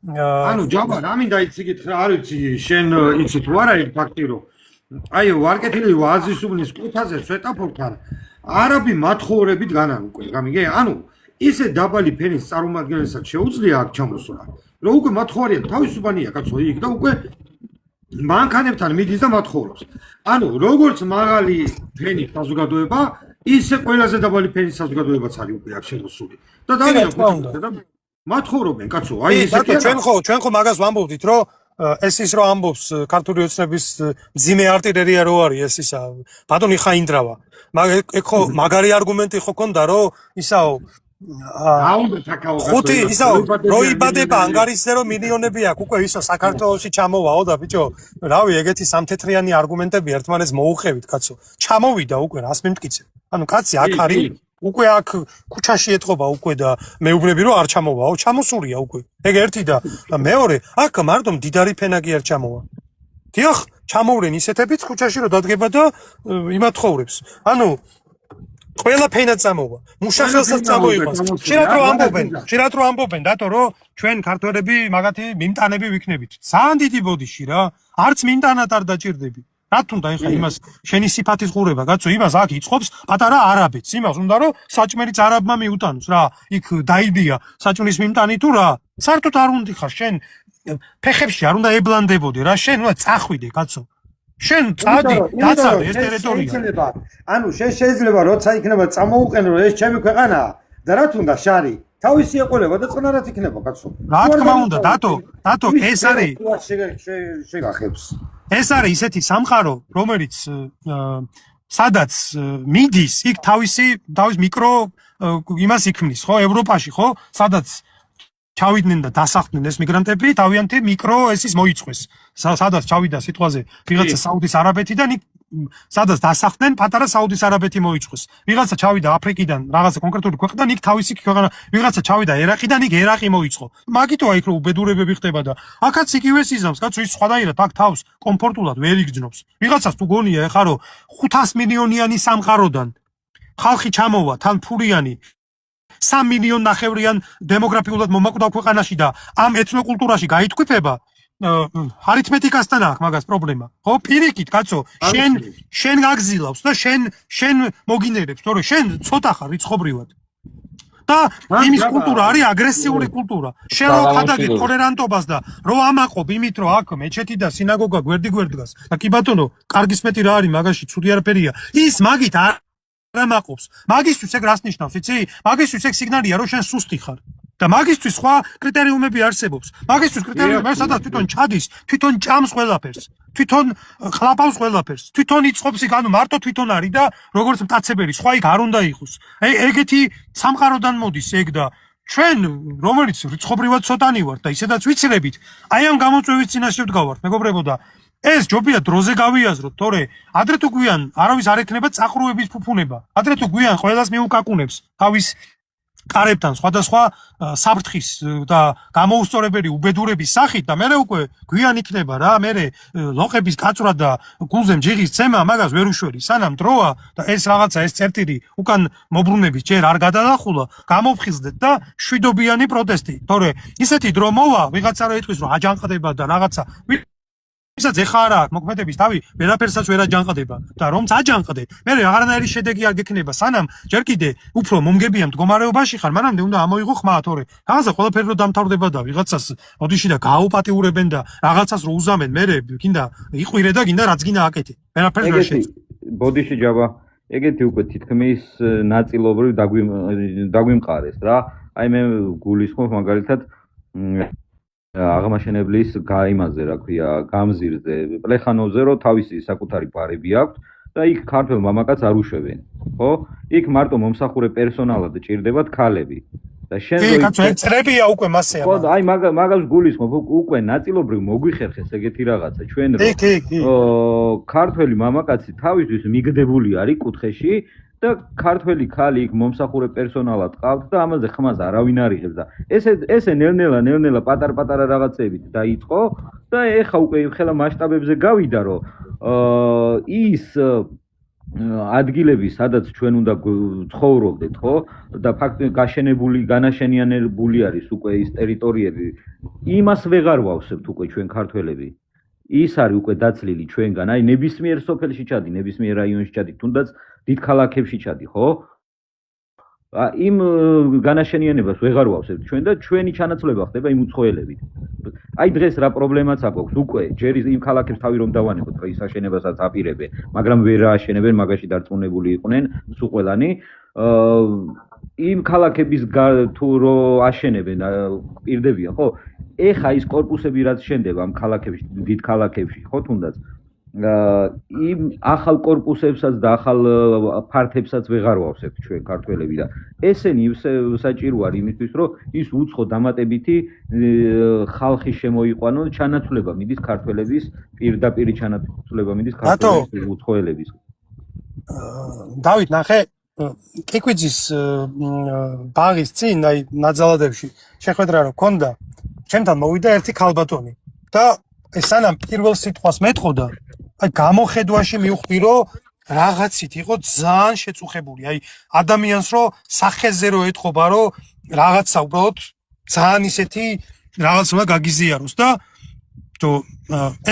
ანუ ჯაბა რა მინდა იცი გითხრა არ ვიცი შენ იცი თუ არა ერთ ფაქტი რომ აი ვარკეთილი ვაზისუბნის კუთაზე სვეტაფორთან არაბი მათხოვრებით განან უკვე გამიგე ანუ ისე დაბალი ფენის წარმომადგენელსაც შეუძლია აქ ჩამოსვლა რომ უკვე მათხოვარია თავისუფალია კაცო იქ და უკვე მანქანებთან მიდის და მათხოვრობს ანუ როგორც მაღალი ფენის საზოგადოება ისე ყველაზე დაბალი ფენის საზოგადოებაც არის უკვე აქ შემოსული და და მათხოვრობენ კაცო აი ესეთი ჩვენ ხო მაგას ვამბობდით რომ ეს ის რომ ამბობს ქართული ოცნების მძიმე არტილერია რო არის ეს ისა ბატონი ხაინდრავა ეგ ხო მაგარი არგუმენტი ხო ქონდა რომ ისაო ხუთი ისაო რო იბადება ანგარიშზე რომ მილიონები აქვს უკვე ისო საქართველოში ჩამოვაო და ბიჭო რავი ეგეთი სამთეთრიანი არგუმენტები ერთმანეთს მოუხევით კაცო ჩამოვიდა უკვე რას მიმტკიცე ანუ კაცი აქ არის უკვე აქ ქუჩაში ეთყობა უკვე და მეუბნები რომ არ ჩამოვაო ჩამოსულია უკვე ეგ ერთი და მეორე აქ მარტო მდიდარი ფენაგი არ ჩამოვა დიახ ჩამოვრენ ისეთებიც ქუჩაში რომ დადგება და იმათხოვრებს ანუ ყველა ფენა წამოვა მუშახელსაც წამოიღოს შეიძლება რომ ამბობენ დათო რომ ჩვენ ქართველები მაგათი მიმტანები ვიქნებით ძალიან დიდი ბოდიში რა არც მიმტანად არ დაჭირდები რა თუნდა ეხა იმას შენი სიფათის ღურება კაცო იმას აქ იწყობს პატარა არაბეთს იმას უნდა რომ საჭმელიც არაბმა მიუტანოს რა იქ დაიდია საჭმლის მიმტანი თუ რა საერთოდ არ უნდა ხარ შენ ფეხებში არ უნდა ებლანდებოდი რა შენ უნდა წახვიდე კაცო შენ წადი დაწავე ეს ტერიტორია ანუ შენ შეიძლება როცა იქნება წამოუყენო ეს ჩემი ქვეყანაა და რა თუნდა შარი თავისი ეყოლება და წნარად იქნება კაცო რა თქმა უნდა დათო ეს არის შეგახებს ეს არის ისეთი სამყარო რომელიც სადაც მიდის იქ თავის მიკრო იმას იქმნის ხო ევროპაში ხო სადაც ჩავიდნენ და დასახლდნენ ეს მიგრანტები თავიანთი მიკრო ესის მოიწყვეს სადაც ჩავიდა სიტყვაზე ვიღაცა საუდის არაბეთიდან იქ სადაც დასახლდნენ პატარა საუდის არაბეთი მოიწყვეს ვიღაცა ჩავიდა აფრიკიდან რაღაცა კონკრეტული ქვეყნიდან იქ თავისი ქვეყანა ვიღაცა ჩავიდა ერაყიდან იქ ერაყი მოიწყო მაგითოა იქ რომ უბედურებები ხდება და აქაც იგივე სიზამს კაცო ის სხვადასხვა აქ თავს კომფორტულად ვერ იგრძნობს ვიღაცას თუ გონია ეხა რომ 500 მილიონიანი სამყაროდან ხალხი ჩამოვა თან ფურიანი 3 მილიონ ნახევრიან დემოგრაფიულად მომაკვდავ ქვეყანაში და ამ ეთნოკულტურაში გაითქვიფება არითმეტიკასთან აქვს მაგას პრობლემა ხო პირიქით კაცო შენ გაგზილავს და შენ მოგინერებს თორე შენ ცოტა ხარ რიცხობრივად და იმის კულტურა არის აგრესიული კულტურა შენ რო ხადაგე ტოლერანტობას და რო ამაყობ იმით რომ აქ მეჩეთი და სინაგოგა გვერდი დგას და კი ბატონო კარგის მეტი რა არის მაგაში ცუდი არაფერია ის მაგით რამაყობს მაგისთვის ეგ რას ნიშნავს იცი მაგისთვის ეგ სიგნალია რომ შენ სუსტი ხარ და მაგისთვის სხვა კრიტერიუმები არსებობს მაგისთვის კრიტერიუმი სადაც თვითონ ჩადის თვითონ ჭამს ყველაფერს თვითონ ხლაპავს ყველაფერს თვითონ იწყობს იქ ანუ მარტო თვითონ არის და როგორც მტაცებელი სხვა იქ არ უნდა იყოს ეგეთი სამყაროდან მოდის ეგ და ჩვენ რომელიც რიცხობრივად ცოტანი ვართ და ისედაც ვიცრებით აი ამ გამოწვევის წინაშე ვდგავართ მეგობრებო და ეს ჯობია დროზე გავიაზროთ, თორე ადრე თუ გვიან არავის არ ექნება წაყრუების ფუფუნება. ადრე თუ გვიან ყველას მიუკაკუნებს თავის კარებთან სხვადასხვა საფრთხის და გამოუსწორებელი უბედურების სახით და მერე უკვე გვიან იქნება რა, მერე ლოყების გაწვრა და გულზე მჯიღის ცემა მაგას ვერ უშვერი. სანამ დროა და ეს რაღაცა ეს წერტილი უკან მობრუნების ჯერ არ გადალახულა, გამოფხიზდეთ და შვიდობიანი პროტესტი. თორე ისეთი დრო მოვა, ვიღაცა რა იტყვის რომ აჯანყდება და რაღაცა ისაც ეხა არა აქვს მოქმედების თავი ვერაფერსაც ვერ აჯანყდება და რომც აჯანყდე მე აღარანაირი შედეგი არ გექნება სანამ ჯერ კიდე უფრო მომგებიან მდგომარეობაში ხარ მანამდე უნდა ამოიღო ხმა თორე რაღაცა ყველაფერი რომ დამთავრდება და ვიღაცას ოდიში და გააუპატიურებენ და რაღაცას რო უზამენ მე გინდა იყვირე და გინდა რაც გინდა აკეთე ვერაფერს ვერ შეძლო ბოდიში ჯაბა ეგეთი უკვე თითქმის ნაწილობრივ დაგვიმყარეს რა აი მე გულისხმობ მაგალითად აღმაშენებლის იმაზე რა ქვია გამზირზე პლეხანოვზე რომ თავისი საკუთარი ბარები აქვს და იქ ქართველ მამაკაც არ უშვებენ ხო იქ მარტო მომსახურე პერსონალად ჭირდებათ ქალები და შენ წრებია უკვე მასეა ხო აი მაგას გულისხმობ უკვე ნაწილობრივ მოგვიხერხეს ეგეთი რაღაცა ჩვენ რომ ქართველი მამაკაცი თავისთვის მიგდებული არის კუთხეში და ქართველი ხალი იქ მომსახურე პერსონალად ყავთ და ამაზე ხმას არავინ არ იღებს და ესე ნელ-ნელა პატარ-პატარა რაღაცებით დაიწყო და ეხა უკვე ხელა მასშტაბებზე გავიდა რომ ის ადგილები, სადაც ჩვენ უნდა ცხოვრობდეთ, ხო? და ფაქტობრივად განაშენიანებული არის უკვე ის ტერიტორიები. იმას ვეღარ ვავსებთ უკვე ჩვენ ქართველები. ის არის უკვე დაცლილი ჩვენგან. აი ნებისმიერ სოფელში ჩადი, ნებისმიერ რაიონში ჩადი, თუნდაც დიდ ქალაქებში ჩადი, ხო? იმ განაშენიანებას ვეღარ ვავსებთ ჩვენ და ჩვენი ჩანაცვლება ხდება იმ უცხოელებით. აი დღეს რა პრობლემაც აქვს უკვე ჯერ იმ ქალაქებს თავი რომ დავანებოთ რა ის აშენებასაც აპირებენ, მაგრამ ვერ ააშენებენ, მაგაში დარწმუნებული იყვნენ სულ ყველანი. იმ ქალაქების თუ რო აშენებენ პირდებიან, ხო? ეხა ის корпуსები რაც შენდება ამ ქალაქებში, დიდ ქალაქებში, ხო თუნდაც იმ ახალ корпуსებსაც და ახალ ფართებსაც ვეღარ ვავსებთ ჩვენ ქართველები და ესენი საჭირო არის იმისთვის რომ ის უცხო დამატებითი ხალხი შემოიყვანონ ჩანაცვლება მიდის ქართველების პირდაპირ ჩანაცვლება მიდის ქართველების უცხოელების. დავით ნახე კიკვიძის ბაღის წინ აი ნაძალადებში შეხვედრა რომ ქონდა ჩემთან მოვიდა ერთი ქალბატონი და ეს სანამ პირველ სიტყვას მეტყოდა აი გამოხედვაში მივხვდი რომ რაღაცით იყო ძალიან შეწუხებული აი ადამიანს რომ სახეზე რო ეთყობა რომ რაღაცა უბრალოდ ძალიან ისეთი რაღაც უნდა გაგიზიაროს და თუ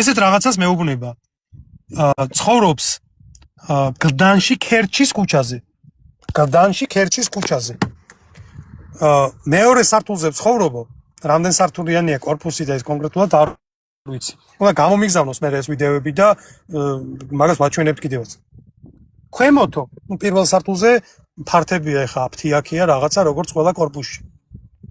ესეთ რაღაცას მეუბნება ცხოვრობს გლდანში ქერჩის ქუჩაზე მეორე სართულზე ცხოვრობ რამდენ სართულიანია корпуსი და ეს კონკრეტულად არ ვიცი. უნდა გამომიგზავნოს მე ეს ვიდეოები და მაგას ვაჩვენებთ კიდევაც. ქვემოთო, პირველ სართულზე ფართებია ეხა აფთიაქია რაღაცა როგორც ყველა корпуსში.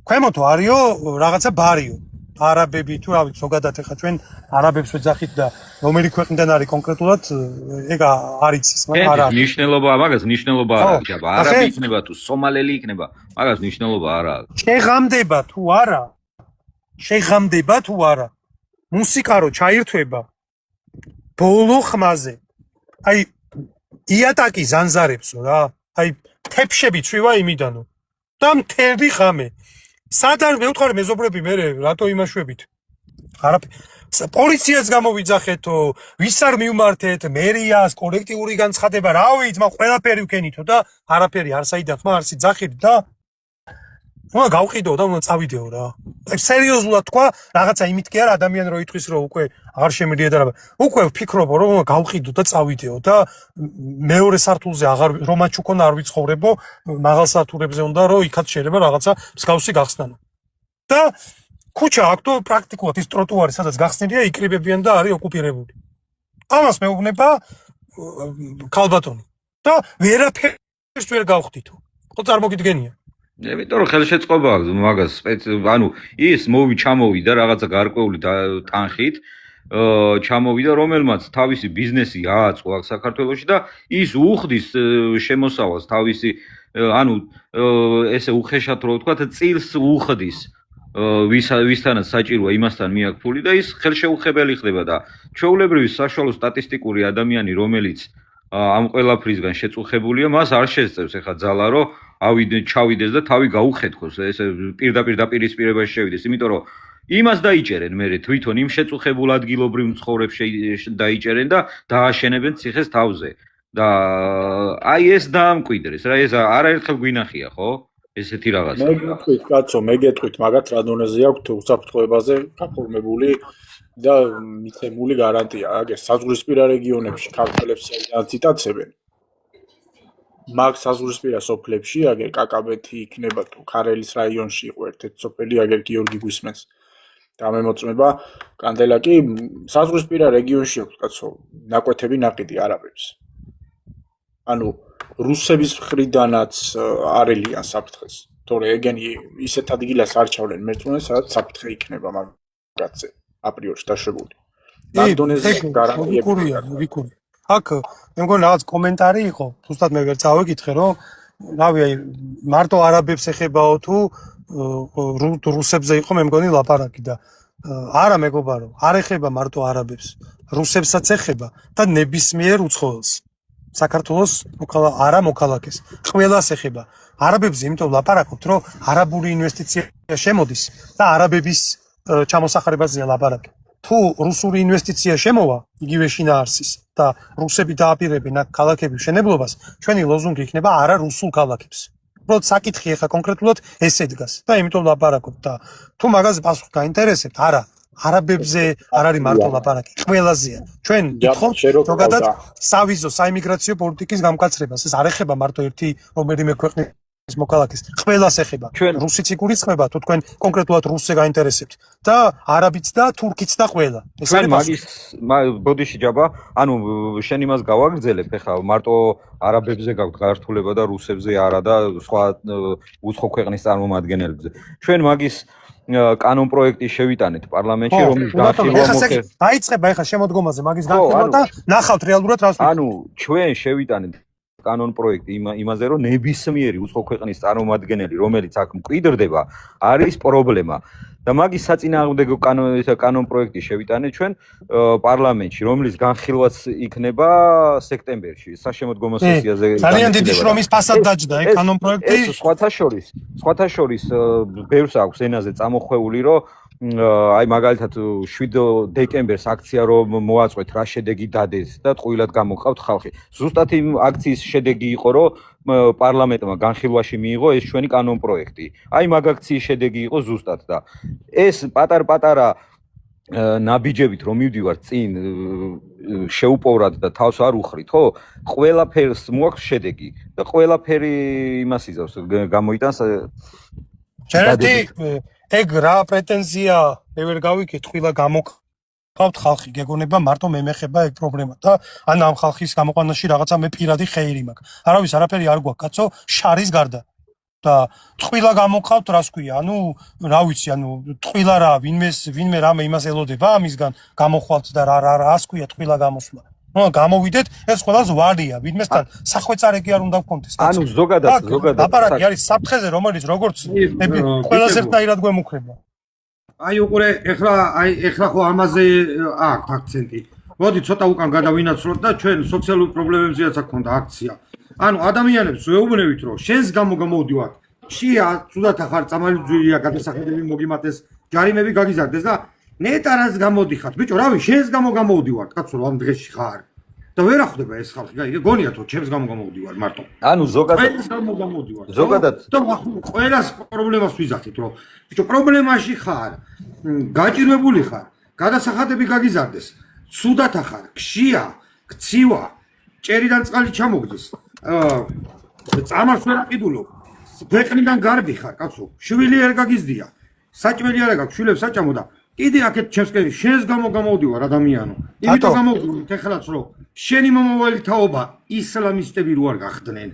ქვემოთო არისო რაღაცა ბარიო. არაბები თუ რა ვიცი, ზოგადად ეხა ჩვენ არაბებს ვეძახით და რომელი ქვეყნიდან არის კონკრეტულად ეგ არ იცის, მაგრამ არა. ნიშნულობა, მაგას ნიშნულობა არ აქვს. არაბი იქნება თუ სომალელი იქნება, მაგას ნიშნულობა არ აქვს. შეღამდება თუ არა. მუსიკა რო ჩაირთვება ბოლო ხმაზე. აი იატაკი ზანზარებსო რა. აი თეფშები წვივა იმიდანო. და მთელი ხამე. სად არ მევთხარი მეზობრები მე რატო იმაშვებით? პოლიციას გამოვიძახეთო, ვის არ მივმართეთ, მერიას, კოლექტიური განცხადება, რა ვიცი, მაგრამ ყველაფერი ვქენითო და არაფერი არ საიდან ხმა არ სიძახით და უნდა გავყიდო და უნდა წავიდეო რა. აი სერიოზულად თქვა, რაღაცა იმით კი არა ადამიანი რო იტყვის რომ უკვე აღარ შემიძლია და უკვე ვფიქრობ რომ უნდა გავყიდო და წავიდეო და მეორე სართულზე აღარ რომაც უკონ არ ვიცხოვრებო, მაღალ სართულებზე უნდა რომ იქაც შეიძლება რაღაცა მსგავსი გახსნანო. და ქუჩა აქტო პრაქტიკულად ის ტროტუარი სადაც გახსნილია იკრიბებიან და არის ოკუპირებული. ამას მეუბნება ქალბატონი და ვერაფერს ვერ გავხდითო. ხო წარმოგიდგენია. იმიტომ რომ ხელშეწყობა მაგას ანუ ის ჩამოვიდა რაღაცა გარკვეული თანხით ჩამოვიდა რომელმაც თავისი ბიზნესი ააწყო აქ საქართველოში და ის უხდის შემოსავალს თავისი ანუ ესე უხეშად რო ვთქვა წილს უხდის ვისთანაც საჭიროა იმასთან მიაქვს ფული და ის ხელშეუხებელი ხდება და ჩვეულებრივი საშუალო სტატისტიკური ადამიანი რომელიც ამ ყველაფრისგან შეწუხებულია მას არ შესწევს ეხა ძალა რომ ჩავიდეს და თავი გაუხეთქოს ესე პირდაპირ დაპირისპირებაში შევიდეს იმიტომ რომ იმას დაიჭერენ მე თვითონ იმ შეწუხებულ ადგილობრივ მცხოვრებს დაიჭერენ და დააშენებენ ციხეს თავზე და აი ეს დაამკვიდრეს რა ეს არაერთხელ გვინახია ხო ესეთი რაღაცა მე გეტყვით კაცო მე გეტყვით მაგათ რა დონეზე აქვს უსაფრთხოებაზე გაფორმებული და მიცემული გარანტია აგერ საზღვრისპირა რეგიონებში ქართველებს აციტაცებენ მაგ საზღვრისპირა სოფლებში აგერ კაკაბეთი იქნება თუ ქარელის რაიონში იყო ერთ-ერთი სოფელი აგერ გიორგი გვისმენს და მემოწმება კანდელაკი საზღვრისპირა რეგიონში აქვს კაცო ნაკვეთები ნაყიდი არაბებს ანუ რუსების მხრიდანაც არელიან საფრთხეს თორე ეგენი ისეთ ადგილას არ ჩავლენ მერწმუნე სადაც საფრთხე იქნება მაგათზე აპრიორში დაშვებული მაგდონეზე გარანტიები ვიკური აქ მე მგონი რაღაც კომენტარი იყო თუნდაც მე ვერ წავეკითხე რომ რავი აი მარტო არაბებს ეხებაო თუ რუსებზე იყო მე მგონი ლაპარაკი და არა მეგობარო არ ეხება მარტო არაბებს რუსებსაც ეხება და ნებისმიერ უცხოელს საქართველოს არა მოქალაქეს ყველას ეხება არაბებზე იმიტომ ლაპარაკობთ რომ არაბული ინვესტიცია შემოდის და არაბების ჩამოსახარებაზეა ლაპარაკი თუ რუსული ინვესტიცია შემოვა იგივე შინაარსის და რუსები დააპირებენ აქ ქალაქების მშენებლობას, ჩვენი ლოზუნგი იქნება არა რუსულ ქალაქებს. უბრალოდ საკითხი ახლა კონკრეტულად ესე დგას და იმიტომ ლაპარაკობ და თუ მაგაზე პასუხი გაინტერესებთ, არა არაბებზე არ არის მარტო ლაპარაკი, ყველაზეა. ჩვენ გითხოთ ზოგადად სავიზო საიმიგრაციო პოლიტიკის გამკაცრებას. ეს არ ეხება მარტო ერთი რომელიმე ქვეყნის მოქალაქეს, ყველას ეხება. რუსიც იგულისხმება, თუ თქვენ კონკრეტულად რუსზე გაინტერესებთ და არაბიც და თურქიც და ყველა. ეს არის მაგის ბოდიში ჯაბა, ანუ შენ იმას გავაგრძელებ, ეხლა მარტო არაბებზე გაქვთ გართულება და რუსებზე არა და სხვა უცხო ქვეყნის წარმომადგენლებზე. ჩვენ მაგის კანონ პროექტი შევიტანეთ პარლამენტში, რომლის განხილვა მოხერხდა. დაიწყება ეხლა შემოდგომაზე მაგის განხილვა და ნახავთ რეალურად რას ვიქნებით. ანუ ჩვენ შევიტანეთ კანონ პროექტი იმაზე, რომ ნებისმიერი უცხო ქვეყნის წარმომადგენელი, რომელიც აქ მკვიდრდება, არის პრობლემა. და მაგის საწინააღმდეგო კანონ პროექტი შევიტანეთ ჩვენ პარლამენტში, რომლის განხილვაც იქნება სექტემბერში, საშემოდგომო სესიაზე. ძალიან დიდი შრომის ფასად დაჯდა ეგ კანონ პროექტი. სხვათა შორის ბევრს აქვს ენაზე წამოხვეული, რომ აი მაგალითად 7 დეკემბერს აქცია რომ მოაწყვეთ რა შედეგი დადეს და ტყუილად გამოყავთ ხალხი. ზუსტად იმ აქციის შედეგი იყო, რომ პარლამენტმა განხილვაში მიიღო ეს ჩვენი კანონ პროექტი. აი მაგ აქციის შედეგი იყო ზუსტად და ეს პატარ-პატარა ნაბიჯებით რომ მივდივართ წინ შეუპოვრად და თავს არ უხრით, ხო? ყველაფერს მოაქვს შედეგი და ყველაფერი იმას იზავს გამოიტანს ჯერეთი ეგ რა პრეტენზია მე ვერ გავიქეთ, ყველა გამოგყავთ ხალხი, გეგონება მარტო მე მეხება ეგ პრობლემა და ან ამ ხალხის გამოყვანაში რაღაცა მე პირადი ხეირი მაქვს. არავის არაფერი არ გვაქვს, კაცო, შარის გარდა. და ტყვილა გამოგყავთ, რას ქვია? ანუ რა ვიცი, ანუ ტყვილა რა, ვინმე რამე იმას ელოდება ამისგან გამოხვალთ და რას ქვია ტყვილა გამოსვლა. ნუ გამოვიდეთ, ეს ყველას ვარია, ვინმესთან სახვეწარეკი არ უნდა გქონდეს. ანუ ზოგადად ლაპარაკი არის საფრთხეზე, რომელიც როგორც ყველას ერთნაირად გვემუქრება. აი უყურე, ეხლა ხო ამაზე აქვს აქცენტი. მოდი ცოტა უკან გადავინაცვლოთ და ჩვენ სოციალურ პრობლემებზეაც აქ ქონდა აქცია. ანუ ადამიანებს ვეუბნებით, რომ შენს გამო გამოვდივართ. შია, ცუდად ახარ წამალძვირია გადასახადები მოგიმატეს, ჯარიმები გაგიზარდეს და ნეტარას გამოდიხართ. ბიჭო, რავი, შენს გამო გამოვდივართ, კაცო, ამ დღეში ხარ. და ვერ ახვდება ეს ხალხი, გონიათ რომ ჩემს გამო გამოვდივარ მარტო. ანუ ყველას გამო გამოვდივარ. და ყველას პრობლემას ვიზახით, რომ ბიჭო, პრობლემაში ხარ, გაჭირვებული ხარ, გადასახადები გაგიზარდეს, ცუდად ახარ, ქშია, ქცივა, ჭერიდან წყალი ჩამოგდეს. წამარს ვერ აყიდულო. ქვეყნიდან გარბი ხარ, კაცო. შვილი არ გაგიზდია. საჭმელი არ გაქვს, შვილებს საჭამო და კიდე აქეთ ჩემსკენ შენს გამო გამოვდივარ ადამიანო. იმიტომ გამოვდივარ ეხლაც რომ შენი მომავალი თაობა ისლამისტები რო არ გახდნენ.